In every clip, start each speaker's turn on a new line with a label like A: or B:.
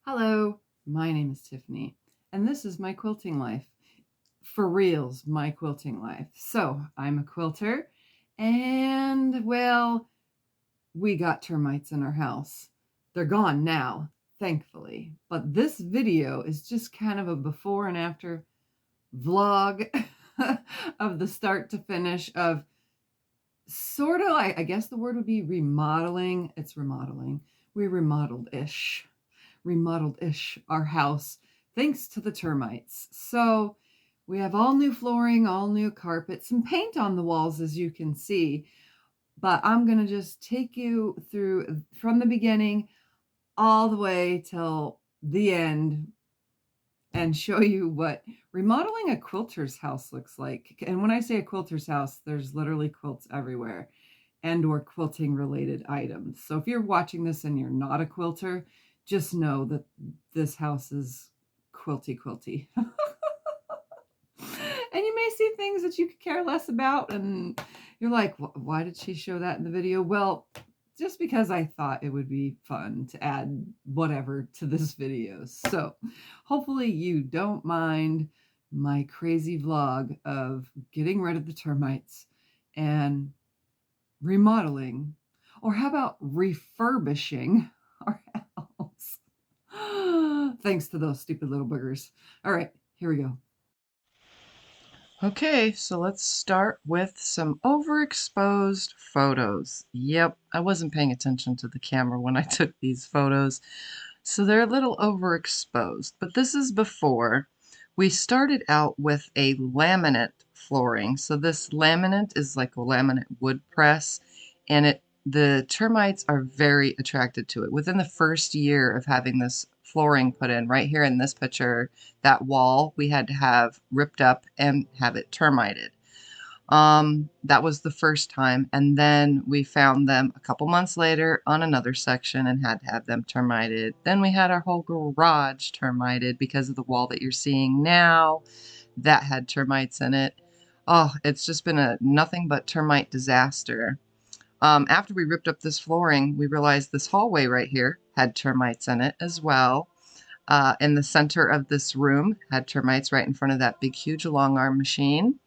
A: Hello, my name is Tiffany, and this is my quilting life. For reals, my quilting life. So, I'm a quilter, and well, we got termites in our house. They're gone now, thankfully. But this video is just kind of a before and after vlog of the start to finish of sort of, I guess the word would be remodeling. It's remodeling. We remodeled-ish our house thanks to the termites. So we have all new flooring, all new carpet, some paint on the walls, as you can see. But I'm going to just take you through from the beginning all the way till the end and show you what remodeling a quilter's house looks like. And when I say a quilter's house, there's literally quilts everywhere and or quilting related items. So if you're watching this and you're not a quilter, just know that this house is quilty. And you may see things that you could care less about and you're like, why did she show that in the video? Well, just because I thought it would be fun to add whatever to this video. So hopefully you don't mind my crazy vlog of getting rid of the termites and remodeling, or how about refurbishing our house? Thanks to those stupid little boogers. All right, here we go. Okay, so let's start with some overexposed photos. Yep, I wasn't paying attention to the camera when I took these photos, so they're a little overexposed. But this is before. We started out with a laminate flooring. So this laminate is like a laminate wood press, and the termites are very attracted to it. Within the first year of having this flooring put in, right here in this picture, that wall we had to have ripped up and have it termited. That was the first time, and then we found them a couple months later on another section and had to have them termited. Then we had our whole garage termited because of the wall that you're seeing now that had termites in it. Oh, it's just been a nothing but termite disaster. After we ripped up this flooring, we realized this hallway right here had termites in it as well. In the center of this room had termites right in front of that big, huge long arm machine.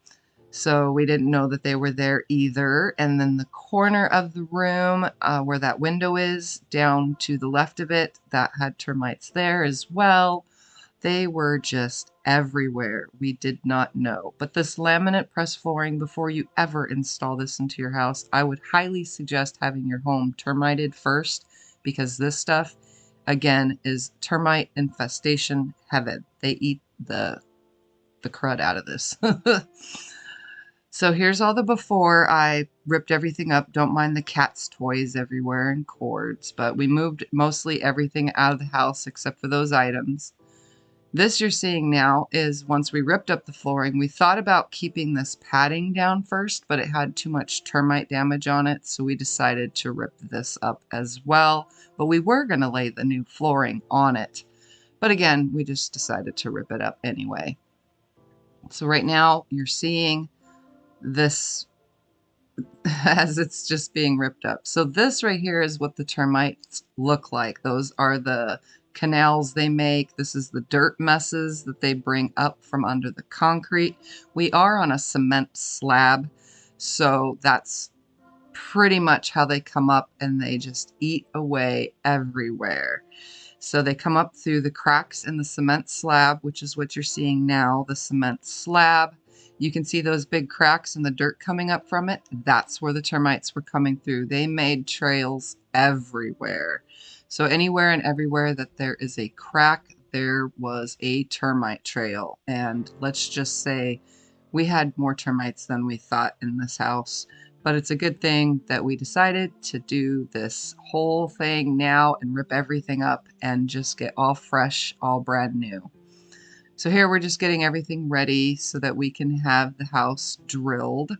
A: So we didn't know that they were there either. And then the corner of the room where that window is, down to the left of it, that had termites there as well. They were just everywhere. We did not know. But this laminate press flooring, before you ever install this into your house, I would highly suggest having your home termited first, because this stuff, again, is termite infestation heaven. They eat the crud out of this. So here's all the before. I ripped everything up. Don't mind the cat's toys everywhere and cords, but we moved mostly everything out of the house except for those items. This you're seeing now is once we ripped up the flooring. We thought about keeping this padding down first, but it had too much termite damage on it, so we decided to rip this up as well. But we were going to lay the new flooring on it. But again, we just decided to rip it up anyway. So right now you're seeing this as it's just being ripped up. So this right here is what the termites look like. Those are the canals they make. This is the dirt messes that they bring up from under the concrete. We are on a cement slab, so that's pretty much how they come up, and they just eat away everywhere. So they come up through the cracks in the cement slab, which is what you're seeing now, the cement slab. You can see those big cracks and the dirt coming up from it. That's where the termites were coming through. They made trails everywhere. So anywhere and everywhere that there is a crack, there was a termite trail. And let's just say we had more termites than we thought in this house. But it's a good thing that we decided to do this whole thing now and rip everything up and just get all fresh, all brand new. So here we're just getting everything ready so that we can have the house drilled.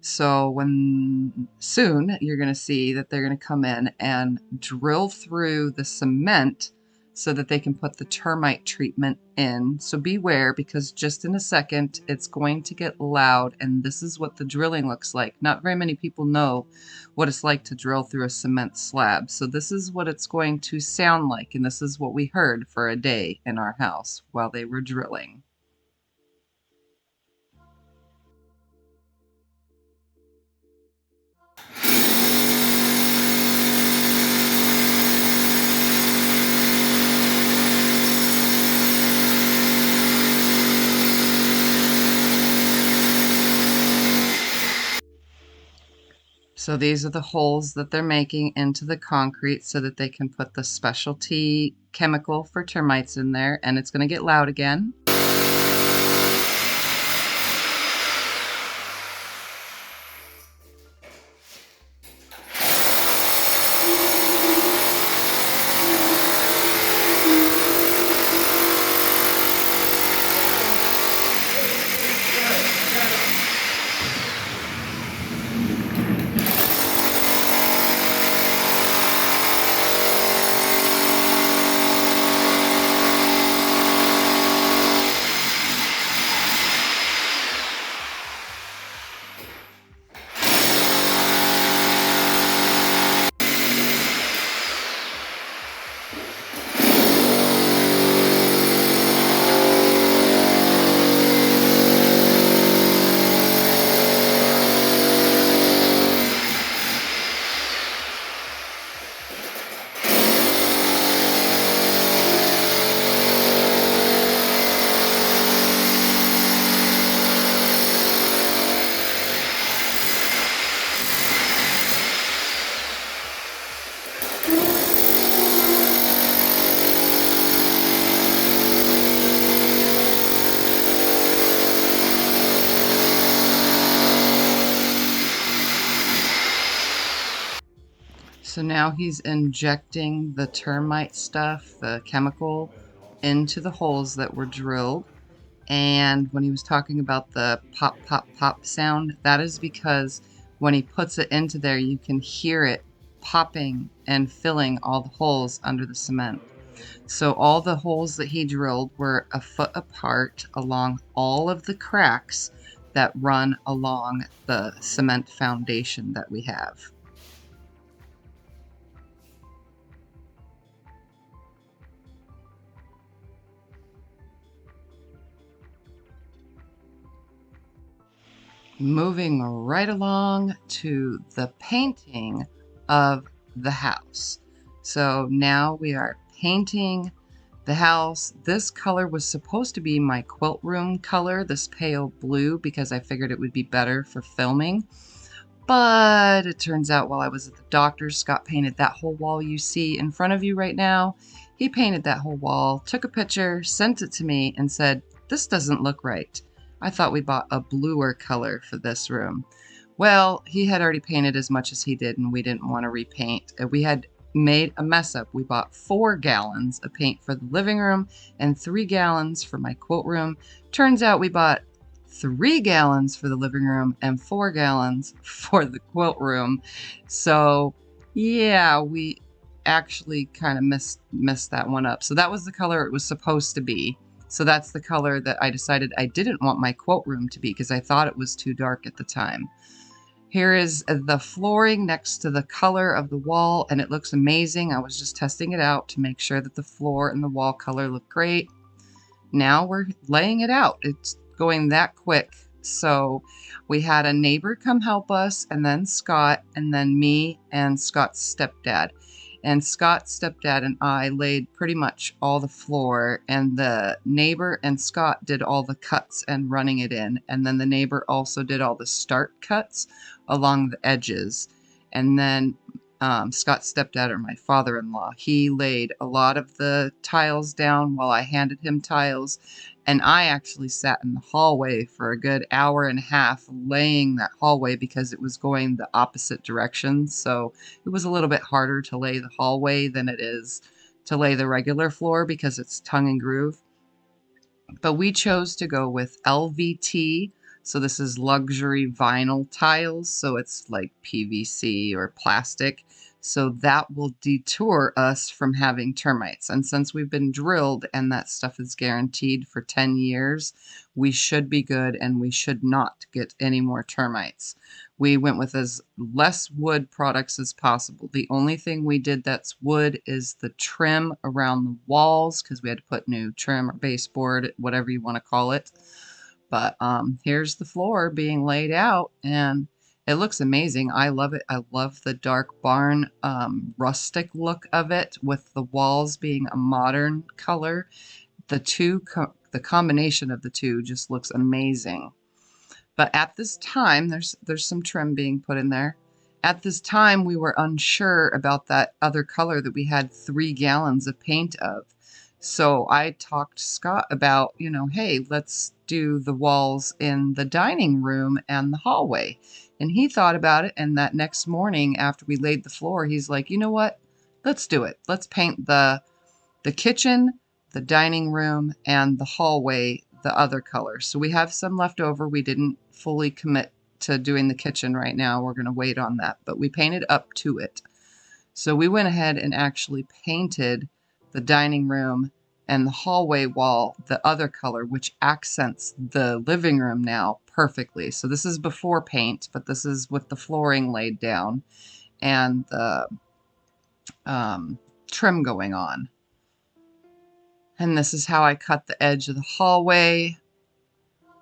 A: So when soon you're going to see that they're going to come in and drill through the cement so that they can put the termite treatment in. So beware, because just in a second it's going to get loud, and this is what the drilling looks like. Not very many people know what it's like to drill through a cement slab. So this is what it's going to sound like, and this is what we heard for a day in our house while they were drilling. So these are the holes that they're making into the concrete so that they can put the specialty chemical for termites in there, and it's going to get loud again. So now he's injecting the termite stuff, the chemical, into the holes that were drilled. And when he was talking about the pop, pop, pop sound, that is because when he puts it into there, you can hear it popping and filling all the holes under the cement. So all the holes that he drilled were a foot apart along all of the cracks that run along the cement foundation that we have. Moving right along to the painting of the house. So now we are painting the house. This color was supposed to be my quilt room color, this pale blue, because I figured it would be better for filming. But it turns out while I was at the doctor's, Scott painted that whole wall you see in front of you right now. He painted that whole wall, took a picture, sent it to me, and said, "This doesn't look right. I thought we bought a bluer color for this room." Well, he had already painted as much as he did, and we didn't want to repaint. We had made a mess up. We bought 4 gallons of paint for the living room and 3 gallons for my quilt room. Turns out we bought 3 gallons for the living room and 4 gallons for the quilt room. So yeah, we actually kind of missed that one up. So that was the color it was supposed to be. So that's the color that I decided I didn't want my quilt room to be, because I thought it was too dark at the time. Here is the flooring next to the color of the wall, and it looks amazing. I was just testing it out to make sure that the floor and the wall color look great. Now we're laying it out. It's going that quick. So we had a neighbor come help us, and then Scott, and then me and Scott's stepdad. And Scott's stepdad and I laid pretty much all the floor, and the neighbor and Scott did all the cuts and running it in. And then the neighbor also did all the start cuts along the edges. And then Scott's stepdad, or my father-in-law, he laid a lot of the tiles down while I handed him tiles. And I actually sat in the hallway for a good hour and a half laying that hallway because it was going the opposite direction. So it was a little bit harder to lay the hallway than it is to lay the regular floor because it's tongue and groove. But we chose to go with LVT. So this is luxury vinyl tiles. So it's like PVC or plastic. So that will detour us from having termites. And since we've been drilled and that stuff is guaranteed for 10 years, we should be good and we should not get any more termites. We went with as less wood products as possible. The only thing we did that's wood is the trim around the walls because we had to put new trim or baseboard, whatever you want to call it. But here's the floor being laid out and it looks amazing. I love it. I love the dark barn rustic look of it with the walls being a modern color. The combination of the two just looks amazing. But at this time, there's some trim being put in there. At this time, we were unsure about that other color that we had 3 gallons of paint of. So I talked to Scott about, you know, hey, let's do the walls in the dining room and the hallway. And he thought about it, and that next morning after we laid the floor, he's like, you know what? Let's do it. Let's paint the kitchen, the dining room, and the hallway the other color. So we have some left over. We didn't fully commit to doing the kitchen right now. We're going to wait on that, but we painted up to it. So we went ahead and actually painted the dining room and the hallway wall the other color, which accents the living room now perfectly. So this is before paint, but this is with the flooring laid down and the trim going on. And this is how I cut the edge of the hallway.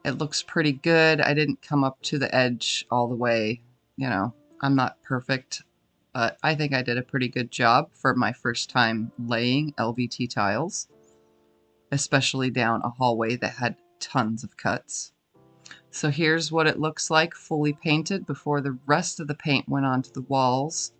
A: It looks pretty good. I didn't come up to the edge all the way. You know, I'm not perfect, but I think I did a pretty good job for my first time laying LVT tiles, especially down a hallway that had tons of cuts. So here's what it looks like fully painted before the rest of the paint went onto the walls.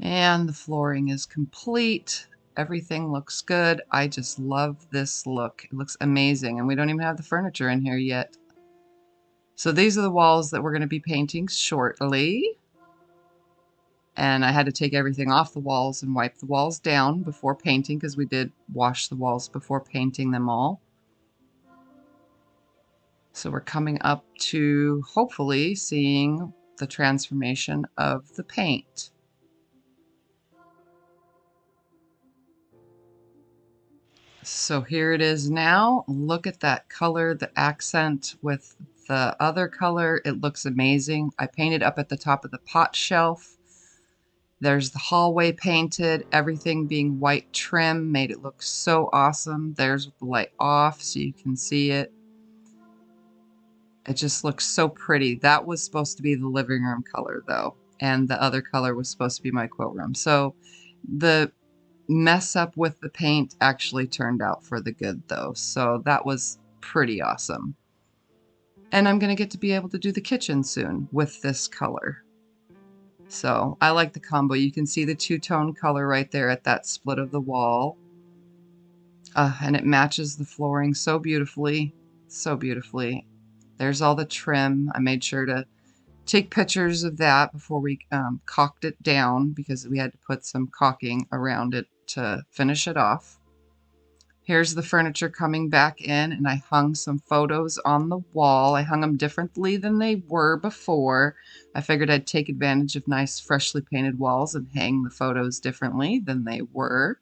A: And the flooring is complete. Everything looks good. I just love this look. It looks amazing. And we don't even have the furniture in here yet. So these are the walls that we're going to be painting shortly. And I had to take everything off the walls and wipe the walls down before painting because we did wash the walls before painting them all. So we're coming up to hopefully seeing the transformation of the paint. So here it is now. Look at that color, the accent with the other color. It looks amazing. I painted up at the top of the pot shelf. There's the hallway painted, everything being white trim made it look so awesome. There's the light off so you can see it. It just looks so pretty. That was supposed to be the living room color though, and the other color was supposed to be my quilt room. So the mess up with the paint actually turned out for the good though. So that was pretty awesome. And I'm going to get to be able to do the kitchen soon with this color. So I like the combo. You can see the two-tone color right there at that split of the wall. And it matches the flooring so beautifully, so beautifully. There's all the trim. I made sure to take pictures of that before we caulked it down because we had to put some caulking around it to finish it off. Here's the furniture coming back in, and I hung some photos on the wall. I hung them differently than they were before. I figured I'd take advantage of nice freshly painted walls and hang the photos differently than they were.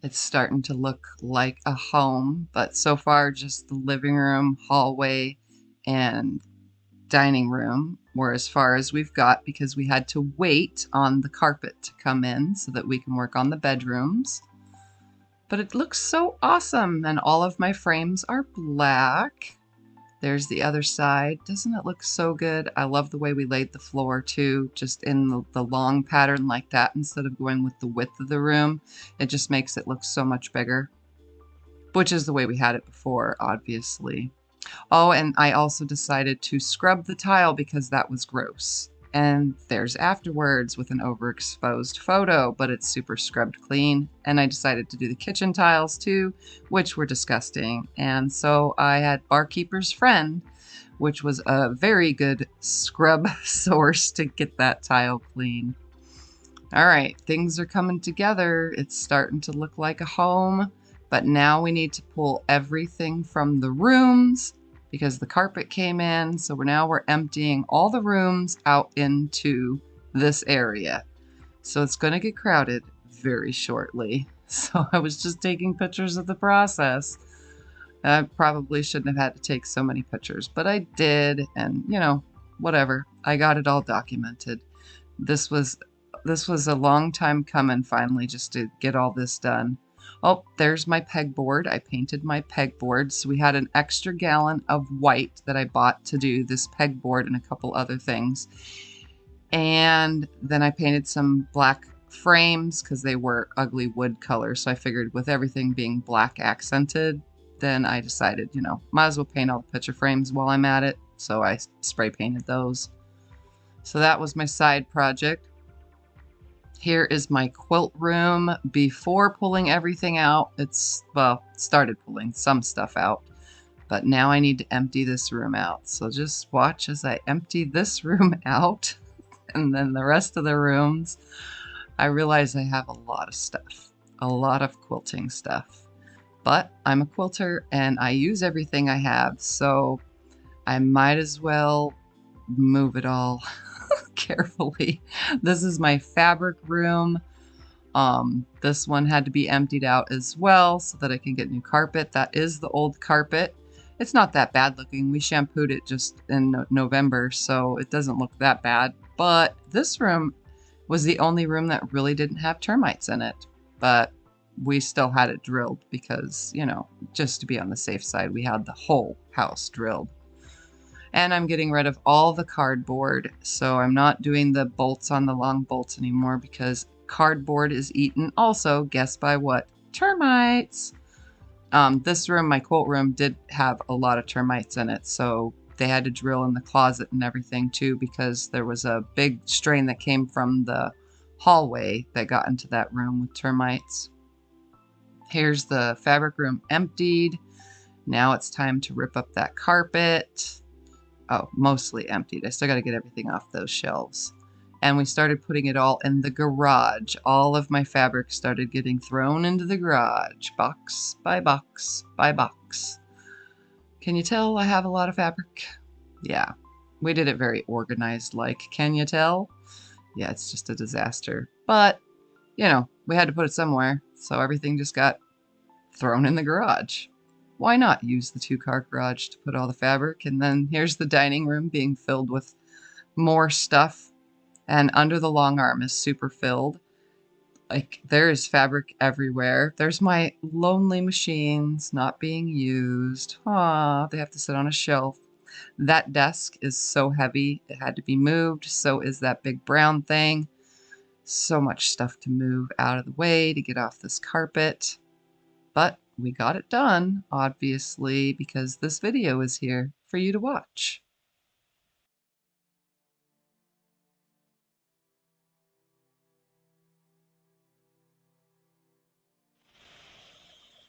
A: It's starting to look like a home, but so far just the living room, hallway, and dining room were as far as we've got because we had to wait on the carpet to come in so that we can work on the bedrooms. But it looks so awesome, and all of my frames are black. There's the other side. Doesn't it look so good? I love the way we laid the floor too, just in the long pattern like that instead of going with the width of the room. It just makes it look so much bigger, which is the way we had it before, obviously. Oh, and I also decided to scrub the tile because that was gross. And there's afterwards with an overexposed photo, but it's super scrubbed clean. And I decided to do the kitchen tiles too, which were disgusting. And so I had Barkeeper's Friend, which was a very good scrub source to get that tile clean. All right, things are coming together. It's starting to look like a home, but now we need to pull everything from the rooms because the carpet came in. So we're emptying all the rooms out into this area. So it's going to get crowded very shortly. So I was just taking pictures of the process. I probably shouldn't have had to take so many pictures, but I did, and you know, whatever. I got it all documented. This was a long time coming finally just to get all this done. Oh, there's my pegboard. I painted my pegboard. So we had an extra gallon of white that I bought to do this pegboard and a couple other things. And then I painted some black frames because they were ugly wood colors. So I figured with everything being black accented, then I decided, you know, might as well paint all the picture frames while I'm at it. So I spray painted those. So that was my side project. Here is my quilt room before pulling everything out. Well, started pulling some stuff out, but now I need to empty this room out. So just watch as I empty this room out, and then the rest of the rooms. I realize I have a lot of stuff, a lot of quilting stuff, but I'm a quilter and I use everything I have, so I might as well move it all carefully. This is my fabric room. This one had to be emptied out as well so that I can get new carpet. That is the old carpet. It's not that bad looking. We shampooed it just in November, so it doesn't look that bad. But this room was the only room that really didn't have termites in it. But we still had it drilled because, you know, just to be on the safe side, we had the whole house drilled. And I'm getting rid of all the cardboard, so I'm not doing the bolts on the long bolts anymore because cardboard is eaten also, guess by what? Termites! This room, my quilt room, did have a lot of termites in it, so they had to drill in the closet and everything too because there was a big strain that came from the hallway that got into that room with termites. Here's the fabric room emptied. Now it's time to rip up that carpet. Oh, mostly emptied. I still got to get everything off those shelves. And we started putting it all in the garage. All of my fabric started getting thrown into the garage, box by box by box. Can you tell I have a lot of fabric? Yeah, we did it very organized like. Can you tell? Yeah, it's just a disaster. But, you know, we had to put it somewhere, so everything just got thrown in the garage. Why not use the two-car garage to put all the fabric? And then here's the dining room being filled with more stuff. And under the long arm is super filled. Like, there is fabric everywhere. There's my lonely machines not being used. Aw, they have to sit on a shelf. That desk is so heavy, it had to be moved. So is that big brown thing. So much stuff to move out of the way to get off this carpet. But we got it done, obviously, because this video is here for you to watch.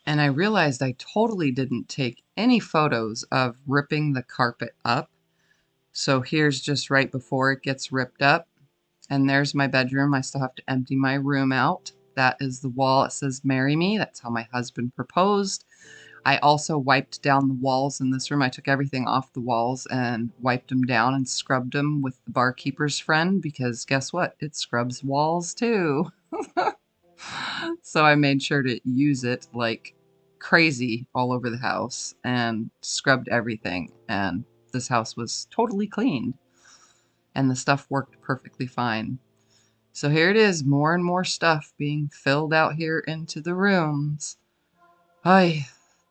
A: And I realized I totally didn't take any photos of ripping the carpet up. So here's just right before it gets ripped up. And there's my bedroom. I still have to empty my room out. That is the wall. It says, "Marry me." That's how my husband proposed. I also wiped down the walls in this room. I took everything off the walls and wiped them down and scrubbed them with the barkeeper's friend because guess what? It scrubs walls too. So I made sure to use it like crazy all over the house and scrubbed everything. And this house was totally cleaned and the stuff worked perfectly fine. So here it is, more and more stuff being filled out here into the rooms. Ay,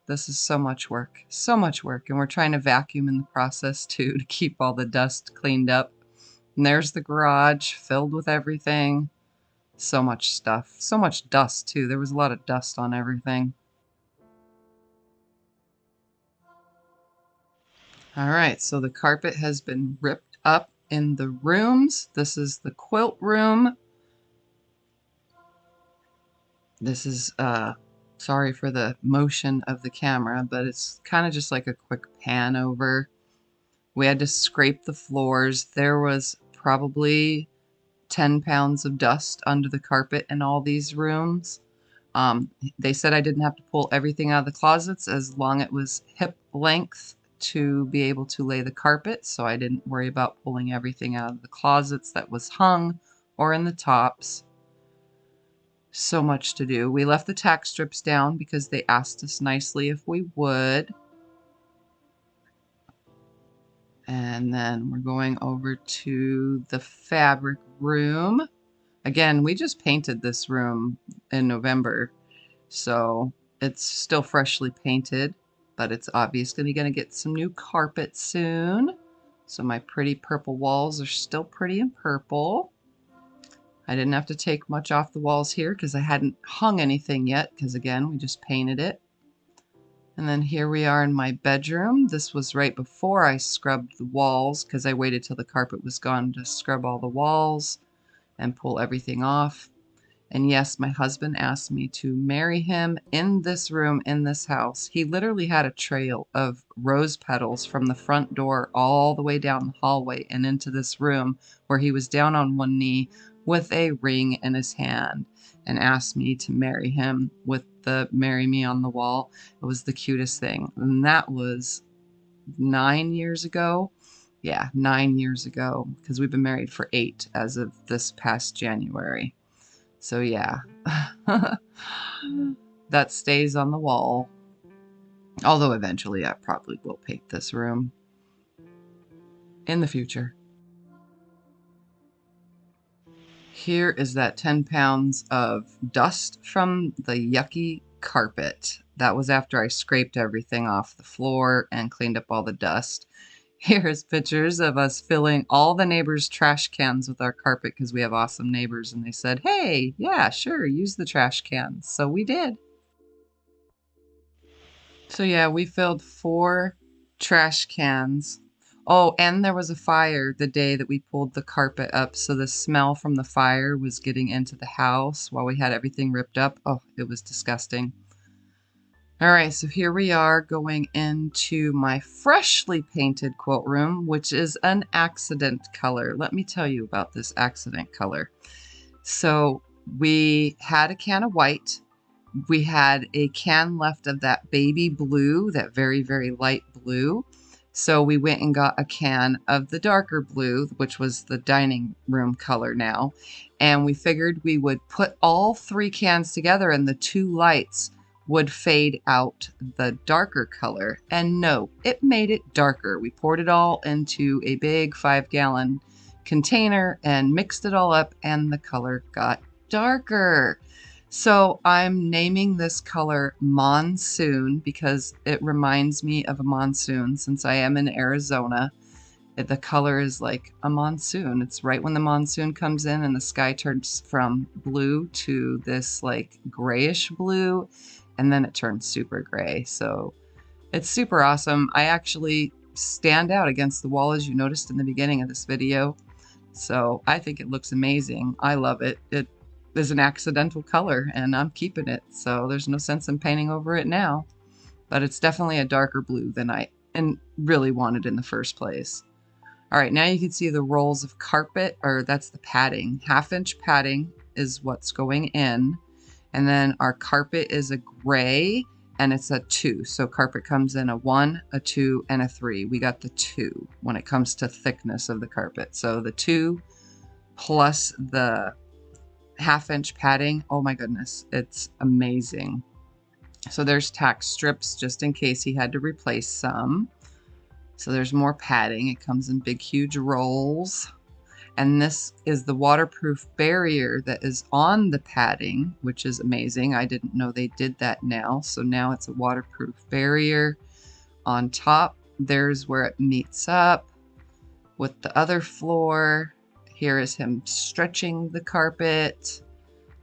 A: this is so much work, and we're trying to vacuum in the process too to keep all the dust cleaned up. And there's the garage filled with everything. So much stuff, so much dust too. There was a lot of dust on everything. All right, so the carpet has been ripped up in the rooms. This is the quilt room. This is, sorry for the motion of the camera, but it's kind of just like a quick pan over. We had to scrape the floors. There was probably 10 pounds of dust under the carpet in all these rooms. They said I didn't have to pull everything out of the closets as long as it was hip length to be able to lay the carpet, so I didn't worry about pulling everything out of the closets that was hung or in the tops. So much to do. We left the tack strips down because they asked us nicely if we would. And then we're going over to the fabric room. Again, we just painted this room in November, so it's still freshly painted, but it's obviously going to get some new carpet soon. So my pretty purple walls are still pretty and purple. I didn't have to take much off the walls here because I hadn't hung anything yet, because again, we just painted it. And then here we are in my bedroom. This was right before I scrubbed the walls because I waited till the carpet was gone to scrub all the walls and pull everything off. And yes, my husband asked me to marry him in this room, in this house. He literally had a trail of rose petals from the front door all the way down the hallway and into this room, where he was down on one knee with a ring in his hand and asked me to marry him with the "Marry Me" on the wall. It was the cutest thing. And that was 9 years ago. Yeah, 9 years ago, because we've been married for 8 as of this past January. So yeah, that stays on the wall. Although eventually I probably will paint this room in the future. Here is that 10 pounds of dust from the yucky carpet. That was after I scraped everything off the floor and cleaned up all the dust. Here's pictures of us filling all the neighbors' trash cans with our carpet because we have awesome neighbors, and they said, hey, yeah, sure, use the trash cans. So we did. So yeah, we filled 4 trash cans. Oh, and there was a fire the day that we pulled the carpet up, so the smell from the fire was getting into the house while we had everything ripped up. Oh, it was disgusting. All right, so here we are going into my freshly painted quilt room, which is an accident color. Let me tell you about this accident color. So we had a can of white. We had a can left of that baby blue, that very, very light blue. So we went and got a can of the darker blue, which was the dining room color now. And we figured we would put all 3 cans together and the 2 lights would fade out the darker color. And no, it made it darker. We poured it all into a big 5-gallon container and mixed it all up, and the color got darker. So I'm naming this color Monsoon because it reminds me of a monsoon. Since I am in Arizona, the color is like a monsoon. It's right when the monsoon comes in and the sky turns from blue to this like grayish blue, and then it turns super gray. So it's super awesome. I actually stand out against the wall, as you noticed in the beginning of this video. So I think it looks amazing. I love it. It is an accidental color and I'm keeping it. So there's no sense in painting over it now. But it's definitely a darker blue than I really wanted in the first place. All right, now you can see the rolls of carpet, or that's the padding. 1/2-inch padding is what's going in. And then our carpet is a gray and it's a 2. So carpet comes in a 1, a 2, and a 3. We got the 2 when it comes to thickness of the carpet. So the 2 plus the 1/2-inch padding. Oh my goodness, it's amazing. So there's tack strips just in case he had to replace some. So there's more padding. It comes in big, huge rolls. And this is the waterproof barrier that is on the padding, which is amazing. I didn't know they did that now. So now it's a waterproof barrier. On top, there's where it meets up with the other floor. Here is him stretching the carpet,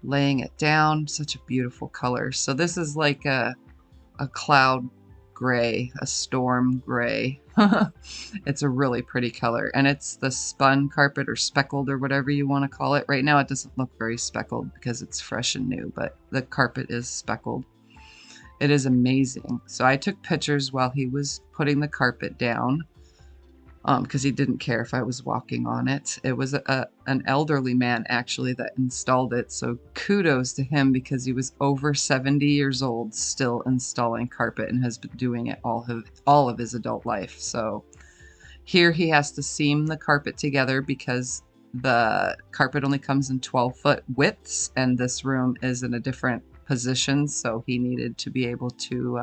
A: laying it down. Such a beautiful color. So this is like a cloud gray, a storm gray. It's a really pretty color, and it's the spun carpet or speckled or whatever you want to call it. Right now it doesn't look very speckled because it's fresh and new, but the carpet is speckled. It is amazing. So I took pictures while he was putting the carpet down. because he didn't care if I was walking on it. It was an elderly man actually that installed it, so kudos to him because he was over 70 years old still installing carpet and has been doing it all of his adult life. So here he has to seam the carpet together because the carpet only comes in 12-foot widths and this room is in a different position, so he needed to be able to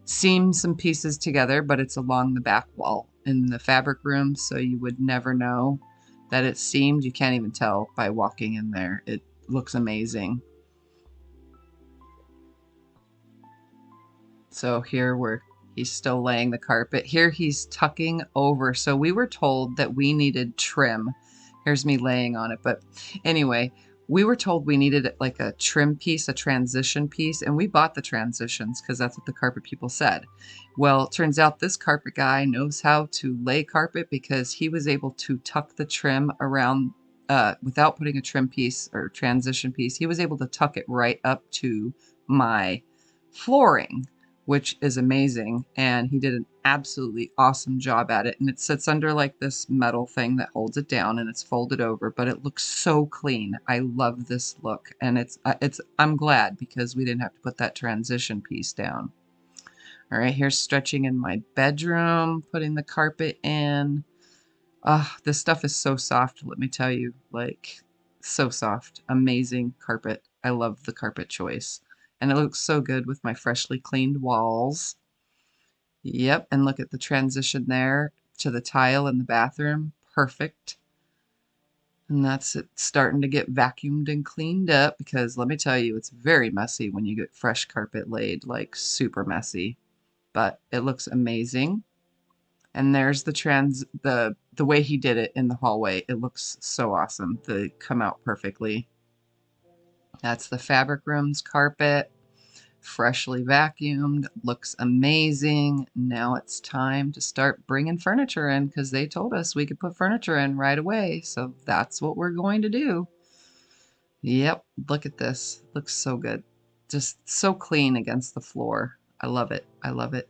A: seam some pieces together, but it's along the back wall in the fabric room, so you would never know that it's seamed. You can't even tell by walking in there. It looks amazing. So here he's still laying the carpet. Here he's tucking over. So we were told that we needed trim. Here's me laying on it. But anyway, we were told we needed like a trim piece, a transition piece, and we bought the transitions because that's what the carpet people said. Well, it turns out this carpet guy knows how to lay carpet because he was able to tuck the trim around without putting a trim piece or transition piece. He was able to tuck it right up to my flooring, which is amazing, and he did an absolutely awesome job at it. And it sits under like this metal thing that holds it down, and it's folded over, but it looks so clean. I love this look, and I'm glad because we didn't have to put that transition piece down. All right, here's stretching in my bedroom, putting the carpet in. This stuff is so soft, let me tell you, like so soft. Amazing carpet. I love the carpet choice. And it looks so good with my freshly cleaned walls. Yep, and look at the transition there to the tile in the bathroom. Perfect. And that's it starting to get vacuumed and cleaned up because let me tell you, it's very messy when you get fresh carpet laid, like super messy. But it looks amazing. And there's the way he did it in the hallway. It looks so awesome. They come out perfectly. That's the fabric room's carpet. Freshly vacuumed, looks amazing. Now it's time to start bringing furniture in because they told us we could put furniture in right away. So that's what we're going to do. Yep, look at this. Looks so good. Just so clean against the floor. I love it. I love it.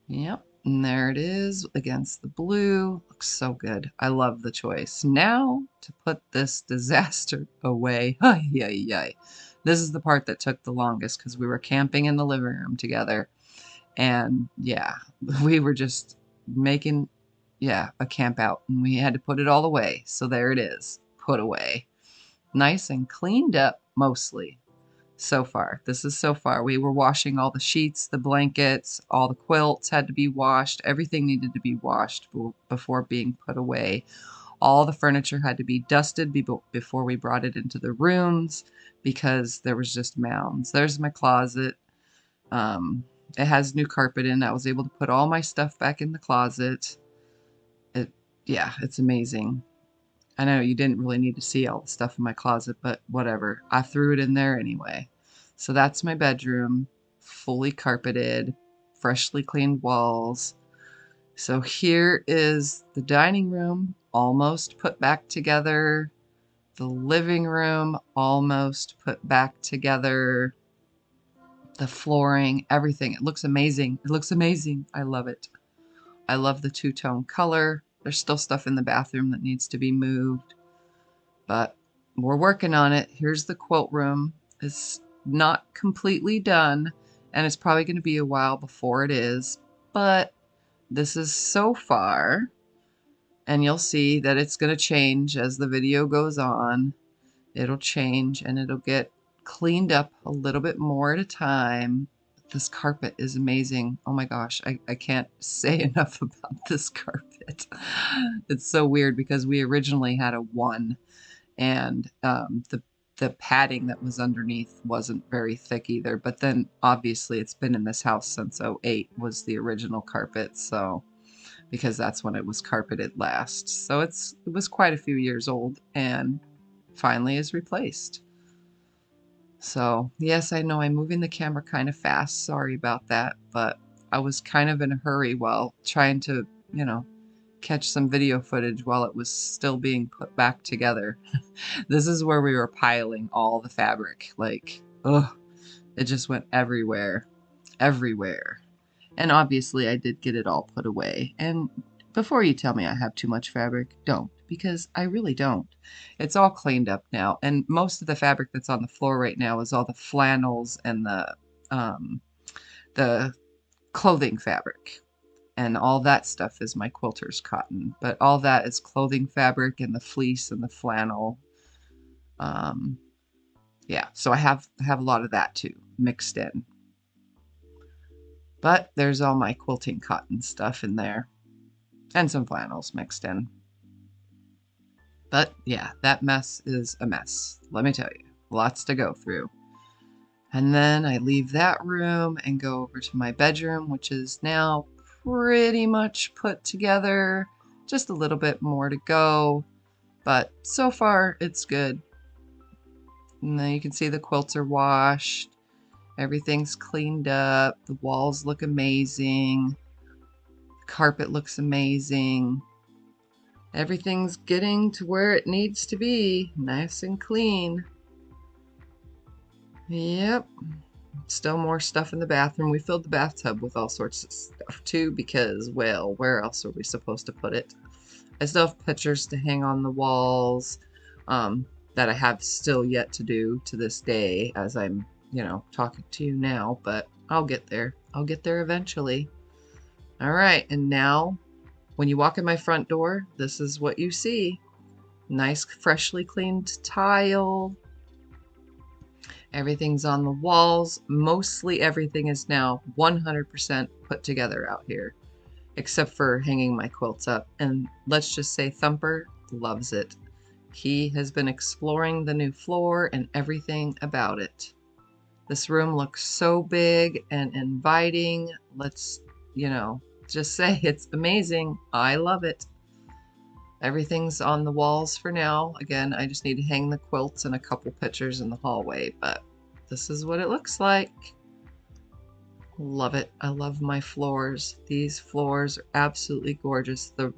A: Yep, and there it is against the blue. Looks so good. I love the choice. Now to put this disaster away. Ay, ay, ay. This is the part that took the longest because we were camping in the living room together. And yeah, we were just making, a camp out. And we had to put it all away. So there it is, put away. Nice and cleaned up mostly. So far. This is so far. We were washing all the sheets, the blankets, all the quilts had to be washed. Everything needed to be washed before being put away. All the furniture had to be dusted before we brought it into the rooms because there was just mounds. There's my closet. It has new carpet in. I was able to put all my stuff back in the closet. It's amazing. I know you didn't really need to see all the stuff in my closet, but whatever. I threw it in there anyway. So that's my bedroom, fully carpeted, freshly cleaned walls. So here is the dining room, almost put back together. The living room, almost put back together. The flooring, everything. It looks amazing. It looks amazing. I love it. I love the two-tone color. There's still stuff in the bathroom that needs to be moved, but we're working on it. Here's the quilt room. It's not completely done, and it's probably going to be a while before it is, but this is so far, and you'll see that it's going to change as the video goes on. It'll change, and it'll get cleaned up a little bit more at a time. This carpet is amazing. Oh my gosh, I can't say enough about this carpet. It's so weird because we originally had a 1, and the padding that was underneath wasn't very thick either. But then obviously it's been in this house since '08 was the original carpet, so because that's when it was carpeted last. So it was quite a few years old and finally is replaced. So yes, I know I'm moving the camera kind of fast. Sorry about that, but I was kind of in a hurry while trying to, catch some video footage while it was still being put back together. This is where we were piling all the fabric. Like, ugh, it just went everywhere, everywhere. And obviously I did get it all put away. And Before you tell me I have too much fabric, don't, because I really don't. It's all cleaned up now, and most of the fabric that's on the floor right now is all the flannels and the clothing fabric. And all that stuff is my quilters cotton, but all that is clothing fabric and the fleece and the flannel. Um, yeah, so I have a lot of that too mixed in. But there's all my quilting cotton stuff in there and some flannels mixed in. But yeah, that mess is a mess, let me tell you. Lots to go through. And then I leave that room and go over to my bedroom, which is now pretty much put together. Just a little bit more to go, but so far it's good. And then you can see the quilts are washed. Everything's cleaned up. The walls look amazing. The carpet looks amazing. Everything's getting to where it needs to be. Nice and clean. Yep. Still more stuff in the bathroom. We filled the bathtub with all sorts of stuff too because, well, where else are we supposed to put it? I still have pictures to hang on the walls that I have still yet to do to this day as I'm, talking to you now, but I'll get there. I'll get there eventually. All right, and now when you walk in my front door, this is what you see. Nice, freshly cleaned tile. Everything's on the walls. Mostly everything is now 100% put together out here, except for hanging my quilts up. And let's just say Thumper loves it. He has been exploring the new floor and everything about it. This room looks so big and inviting. Let's, just say it's amazing. I love it. Everything's on the walls for now. Again, I just need to hang the quilts and a couple pictures in the hallway, but this is what it looks like. Love it. I love my floors. These floors are absolutely gorgeous. The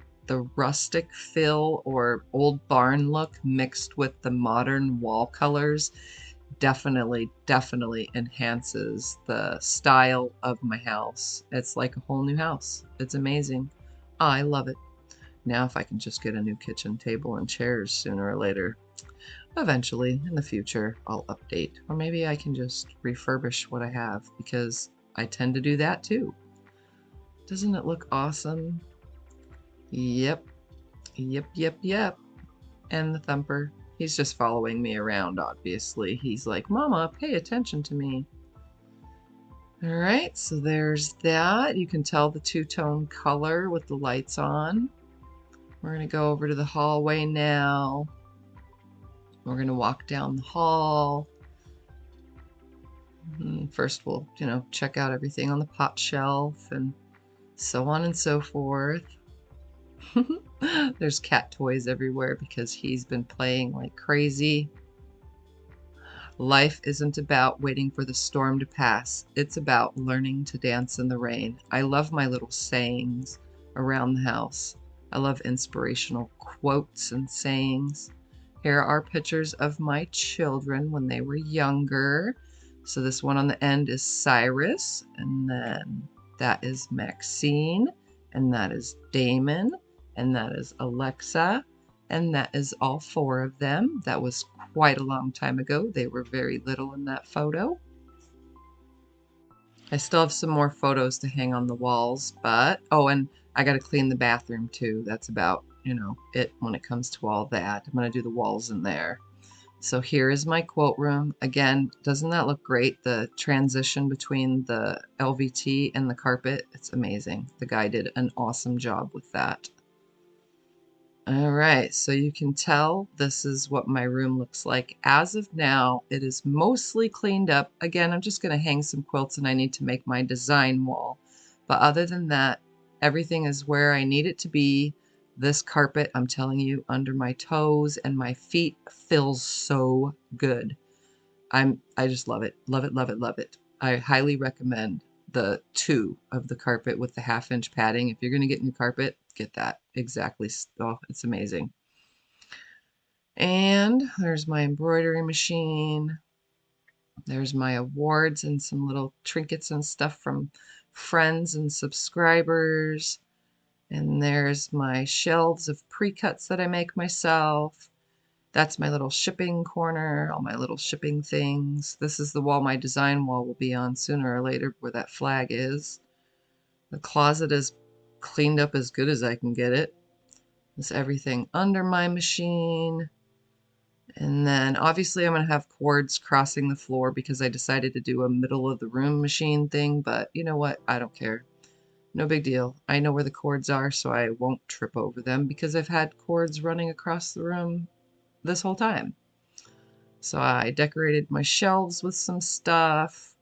A: rustic fill or old barn look mixed with the modern wall colors definitely enhances the style of my house. It's like a whole new house. It's amazing. I love it. Now if I can just get a new kitchen table and chairs sooner or later. Eventually, in the future, I'll update. Or maybe I can just refurbish what I have because I tend to do that too. Doesn't it look awesome? Yep. And the Thumper. He's just following me around, obviously. He's like, Mama, pay attention to me. All right, so there's that. You can tell the two-tone color with the lights on. We're going to go over to the hallway now. We're going to walk down the hall. First, we'll, check out everything on the pot shelf and so on and so forth. There's cat toys everywhere because he's been playing like crazy. Life isn't about waiting for the storm to pass. It's about learning to dance in the rain. I love my little sayings around the house. I love inspirational quotes and sayings. Here are pictures of my children when they were younger. So this one on the end is Cyrus, and then that is Maxine, and that is Damon, and that is Alexa, and that is all four of them. That was quite a long time ago. They were very little in that photo. I still have some more photos to hang on the walls, but, oh, and I got to clean the bathroom too. That's about, it when it comes to all that. I'm going to do the walls in there. So here is my quilt room. Again, doesn't that look great? The transition between the LVT and the carpet, it's amazing. The guy did an awesome job with that. All right, so you can tell this is what my room looks like. As of now, it is mostly cleaned up. Again, I'm just going to hang some quilts and I need to make my design wall. But other than that, everything is where I need it to be. This carpet, I'm telling you, under my toes and my feet feels so good. I just love it. Love it, love it, love it. I highly recommend the 2 of the carpet with the 1/2-inch padding. If you're going to get new carpet, get that. Exactly. Oh, it's amazing. And there's my embroidery machine. There's my awards and some little trinkets and stuff from friends and subscribers. And there's my shelves of pre-cuts that I make myself. That's my little shipping corner, all my little shipping things. This is the wall my design wall will be on sooner or later, where that flag is. The closet is cleaned up as good as I can get it. There's everything under my machine. And then obviously I'm going to have cords crossing the floor because I decided to do a middle of the room machine thing, but you know what? I don't care. No big deal. I know where the cords are, so I won't trip over them because I've had cords running across the room this whole time. So I decorated my shelves with some stuff.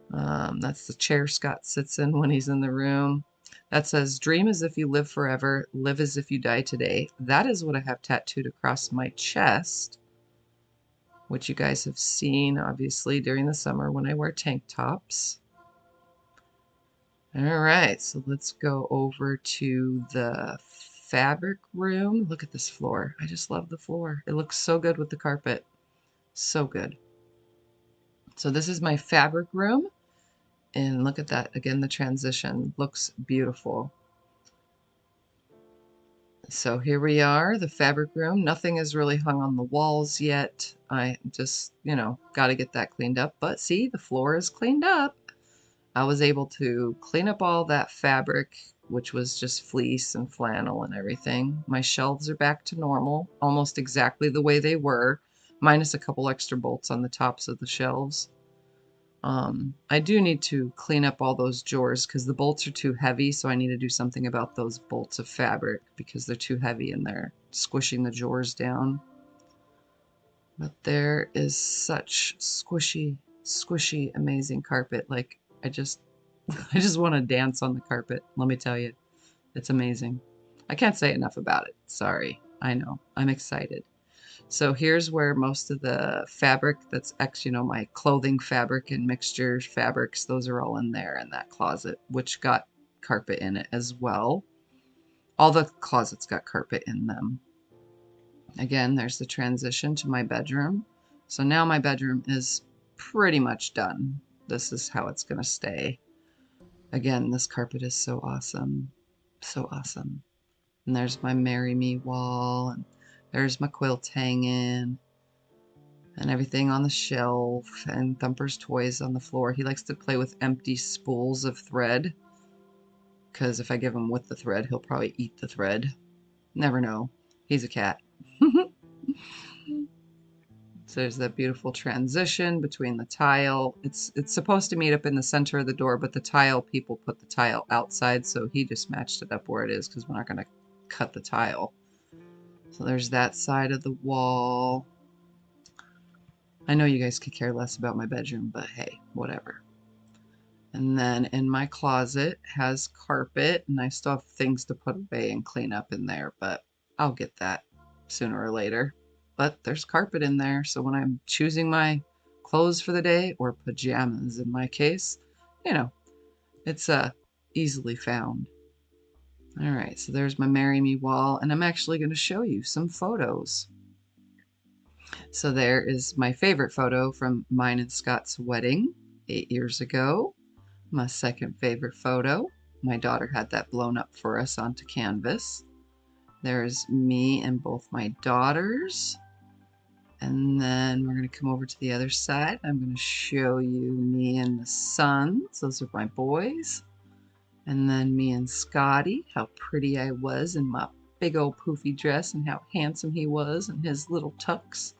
A: That's the chair Scott sits in when he's in the room. That says, dream as if you live forever, live as if you die today. That is what I have tattooed across my chest, which you guys have seen, obviously, during the summer when I wear tank tops. All right, so let's go over to the fabric room. Look at this floor. I just love the floor. It looks so good with the carpet. So good. So this is my fabric room. And look at that. Again, the transition looks beautiful. So here we are, the fabric room. Nothing is really hung on the walls yet. I just, got to get that cleaned up. But see, the floor is cleaned up. I was able to clean up all that fabric, which was just fleece and flannel and everything. My shelves are back to normal, almost exactly the way they were, minus a couple extra bolts on the tops of the shelves. I do need to clean up all those drawers because the bolts are too heavy, so I need to do something about those bolts of fabric because they're too heavy and they're squishing the drawers down. But there is such squishy, squishy, amazing carpet. Like, I just want to dance on the carpet, let me tell you. It's amazing. I can't say enough about it. Sorry. I know. I'm excited. So here's where most of the fabric that's my clothing fabric and mixture fabrics, those are all in there in that closet, which got carpet in it as well. All the closets got carpet in them. Again, there's the transition to my bedroom. So now my bedroom is pretty much done. This is how it's going to stay. Again, this carpet is so awesome. So awesome. And there's my Marry Me wall, and there's my quilt hanging, and everything on the shelf, and Thumper's toys on the floor. He likes to play with empty spools of thread, because if I give him with the thread, he'll probably eat the thread. Never know. He's a cat. So there's that beautiful transition between the tile. It's supposed to meet up in the center of the door, but the tile people put the tile outside, so he just matched it up where it is because we're not going to cut the tile. So there's that side of the wall. I know you guys could care less about my bedroom, but hey, whatever. And then in my closet has carpet, and I still have things to put away and clean up in there, but I'll get that sooner or later. But there's carpet in there, so when I'm choosing my clothes for the day, or pajamas in my case, it's easily found. All right, so there's my Marry Me wall, and I'm actually going to show you some photos. So there is my favorite photo from mine and Scott's wedding 8 years ago. My second favorite photo. My daughter had that blown up for us onto canvas. There's me and both my daughters. And then we're going to come over to the other side. I'm going to show you me and the sons. Those are my boys. And then me and Scotty, how pretty I was in my big old poofy dress and how handsome he was in his little tux.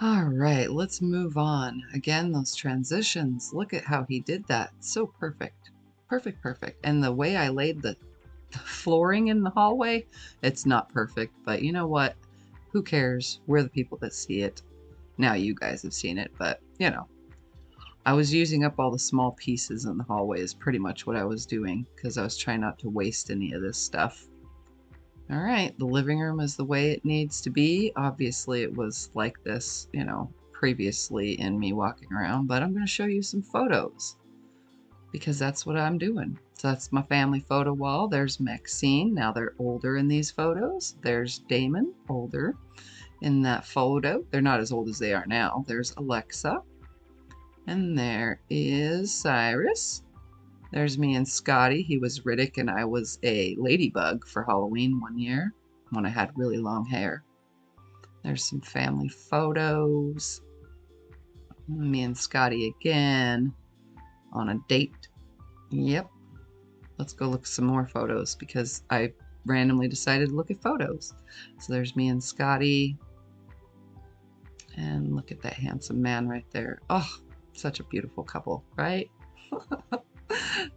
A: All right, let's move on. Again, those transitions. Look at how he did that. So perfect. Perfect, perfect. And the way I laid the flooring in the hallway, it's not perfect, but you know what? Who cares? We're the people that see it. Now you guys have seen it, but I was using up all the small pieces in the hallway is pretty much what I was doing because I was trying not to waste any of this stuff. All right, the living room is the way it needs to be. Obviously, it was like this, previously in me walking around, but I'm going to show you some photos because that's what I'm doing. So that's my family photo wall. There's Maxine. Now they're older in these photos. There's Damon, older in that photo. They're not as old as they are now. There's Alexa. And there is Cyrus. There's me and Scotty. He was Riddick and I was a ladybug for Halloween one year when I had really long hair. There's some family photos. Me and Scotty again on a date. Yep. Let's go look at some more photos because I randomly decided to look at photos. So there's me and Scotty. And look at that handsome man right there. Oh, such a beautiful couple, right?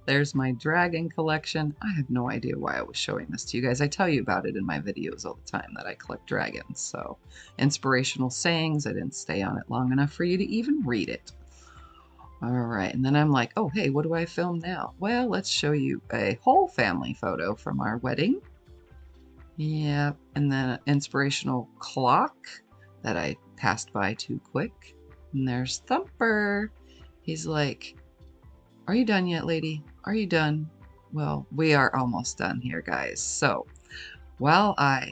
A: There's my dragon collection. I have no idea why I was showing this to you guys. I tell you about it in my videos all the time that I collect dragons. So inspirational sayings. I didn't stay on it long enough for you to even read it. All right, and then I'm like, oh, hey, what do I film now? Well, let's show you a whole family photo from our wedding. Yeah, and then an inspirational clock that I passed by too quick. And there's Thumper. He's like, are you done yet, lady? Are you done? Well, we are almost done here, guys. So, while I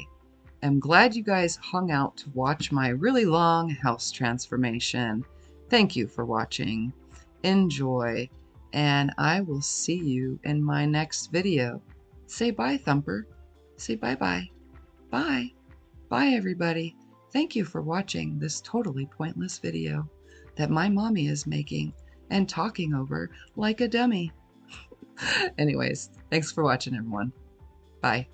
A: am glad you guys hung out to watch my really long house transformation, thank you for watching. Enjoy, and I will see you in my next video. Say bye, Thumper. Say bye-bye. Bye. Bye, everybody. Thank you for watching this totally pointless video that my mommy is making and talking over like a dummy. Anyways, thanks for watching, everyone. Bye.